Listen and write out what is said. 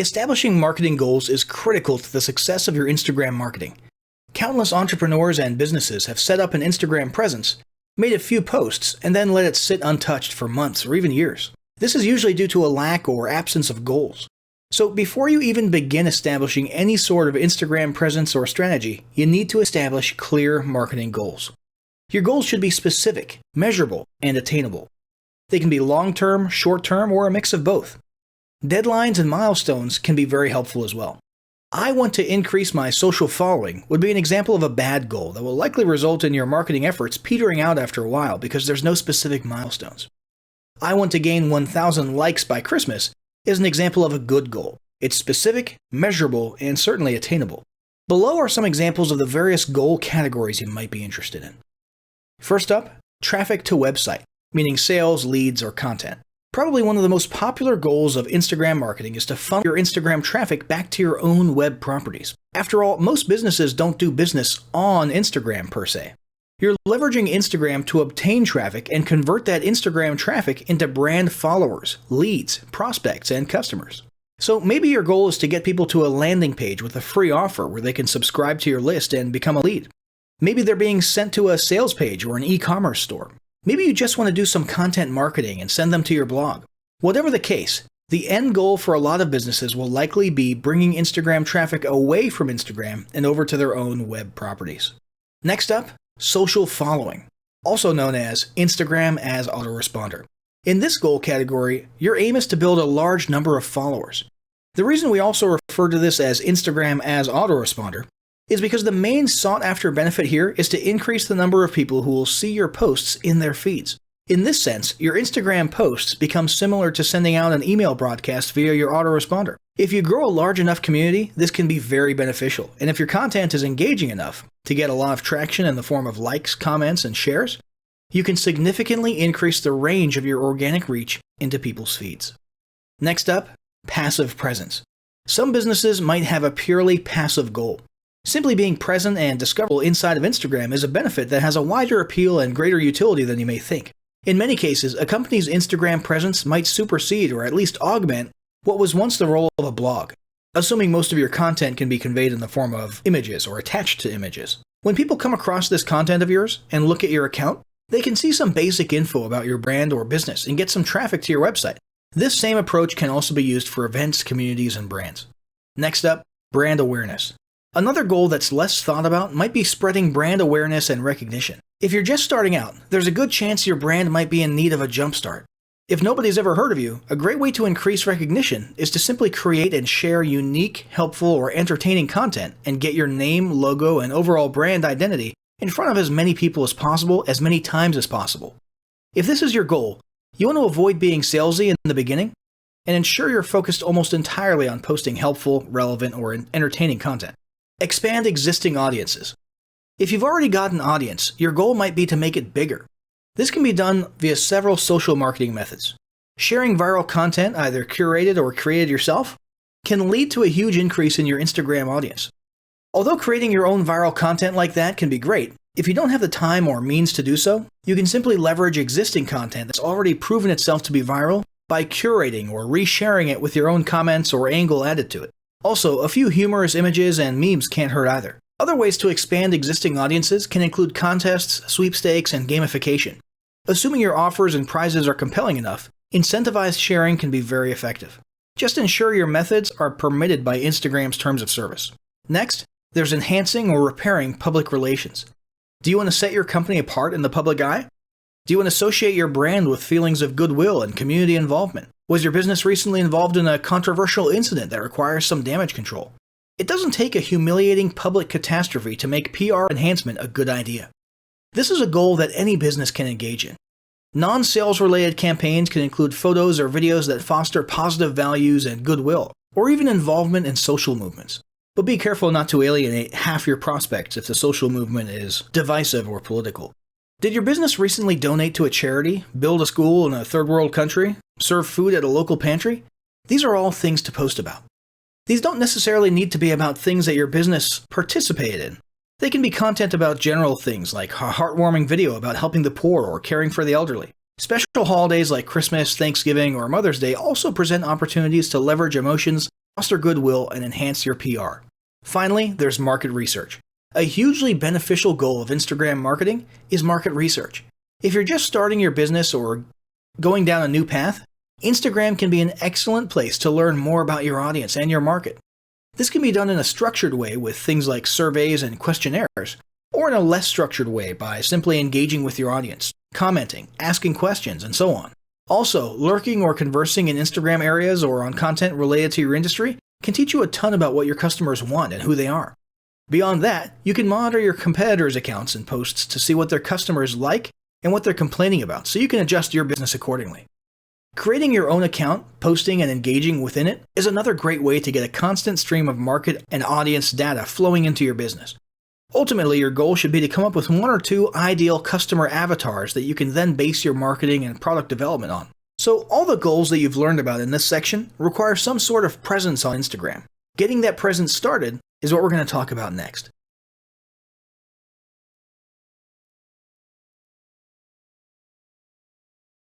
Establishing marketing goals is critical to the success of your Instagram marketing. Countless entrepreneurs and businesses have set up an Instagram presence, made a few posts, and then let it sit untouched for months or even years. This is usually due to a lack or absence of goals. So before you even begin establishing any sort of Instagram presence or strategy, you need to establish clear marketing goals. Your goals should be specific, measurable, and attainable. They can be long-term, short-term, or a mix of both. Deadlines and milestones can be very helpful as well. I want to increase my social following would be an example of a bad goal that will likely result in your marketing efforts petering out after a while because there's no specific milestones. I want to gain 1,000 likes by Christmas is an example of a good goal. It's specific, measurable, and certainly attainable. Below are some examples of the various goal categories you might be interested in. First up, traffic to website, meaning sales, leads, or content. Probably one of the most popular goals of Instagram marketing is to funnel your Instagram traffic back to your own web properties. After all, most businesses don't do business on Instagram per se. You're leveraging Instagram to obtain traffic and convert that Instagram traffic into brand followers, leads, prospects, and customers. So maybe your goal is to get people to a landing page with a free offer where they can subscribe to your list and become a lead. Maybe they're being sent to a sales page or an e-commerce store. Maybe you just want to do some content marketing and send them to your blog. Whatever the case, the end goal for a lot of businesses will likely be bringing Instagram traffic away from Instagram and over to their own web properties. Next up, social following, also known as Instagram as autoresponder. In this goal category, your aim is to build a large number of followers. The reason we also refer to this as Instagram as autoresponder is because the main sought-after benefit here is to increase the number of people who will see your posts in their feeds. In this sense, your Instagram posts become similar to sending out an email broadcast via your autoresponder. If you grow a large enough community, this can be very beneficial, and if your content is engaging enough to get a lot of traction in the form of likes, comments, and shares, you can significantly increase the range of your organic reach into people's feeds. Next up, passive presence. Some businesses might have a purely passive goal. Simply being present and discoverable inside of Instagram is a benefit that has a wider appeal and greater utility than you may think. In many cases, a company's Instagram presence might supersede or at least augment what was once the role of a blog, assuming most of your content can be conveyed in the form of images or attached to images. When people come across this content of yours and look at your account, they can see some basic info about your brand or business and get some traffic to your website. This same approach can also be used for events, communities, and brands. Next up, brand awareness. Another goal that's less thought about might be spreading brand awareness and recognition. If you're just starting out, there's a good chance your brand might be in need of a jumpstart. If nobody's ever heard of you, a great way to increase recognition is to simply create and share unique, helpful, or entertaining content and get your name, logo, and overall brand identity in front of as many people as possible, as many times as possible. If this is your goal, you want to avoid being salesy in the beginning and ensure you're focused almost entirely on posting helpful, relevant, or entertaining content. Expand existing audiences. If you've already got an audience, your goal might be to make it bigger. This can be done via several social marketing methods. Sharing viral content, either curated or created yourself, can lead to a huge increase in your Instagram audience. Although creating your own viral content like that can be great, if you don't have the time or means to do so, you can simply leverage existing content that's already proven itself to be viral by curating or resharing it with your own comments or angle added to it. Also, a few humorous images and memes can't hurt either. Other ways to expand existing audiences can include contests, sweepstakes, and gamification. Assuming your offers and prizes are compelling enough, incentivized sharing can be very effective. Just ensure your methods are permitted by Instagram's terms of service. Next, there's enhancing or repairing public relations. Do you want to set your company apart in the public eye? Do you want to associate your brand with feelings of goodwill and community involvement? Was your business recently involved in a controversial incident that requires some damage control? It doesn't take a humiliating public catastrophe to make PR enhancement a good idea. This is a goal that any business can engage in. Non-sales related campaigns can include photos or videos that foster positive values and goodwill, or even involvement in social movements. But be careful not to alienate half your prospects if the social movement is divisive or political. Did your business recently donate to a charity, build a school in a third world country, serve food at a local pantry? These are all things to post about. These don't necessarily need to be about things that your business participated in. They can be content about general things like a heartwarming video about helping the poor or caring for the elderly. Special holidays like Christmas, Thanksgiving, or Mother's Day also present opportunities to leverage emotions foster goodwill, and enhance your PR. Finally, there's market research. A hugely beneficial goal of Instagram marketing is market research. If you're just starting your business or going down a new path, Instagram can be an excellent place to learn more about your audience and your market. This can be done in a structured way with things like surveys and questionnaires, or in a less structured way by simply engaging with your audience, commenting, asking questions, and so on. Also, lurking or conversing in Instagram areas or on content related to your industry can teach you a ton about what your customers want and who they are. Beyond that, you can monitor your competitors' accounts and posts to see what their customers like and what they're complaining about, so you can adjust your business accordingly. Creating your own account, posting, and engaging within it is another great way to get a constant stream of market and audience data flowing into your business. Ultimately, your goal should be to come up with 1 or 2 ideal customer avatars that you can then base your marketing and product development on. So all the goals that you've learned about in this section require some sort of presence on Instagram. Getting that presence started is what we're going to talk about next.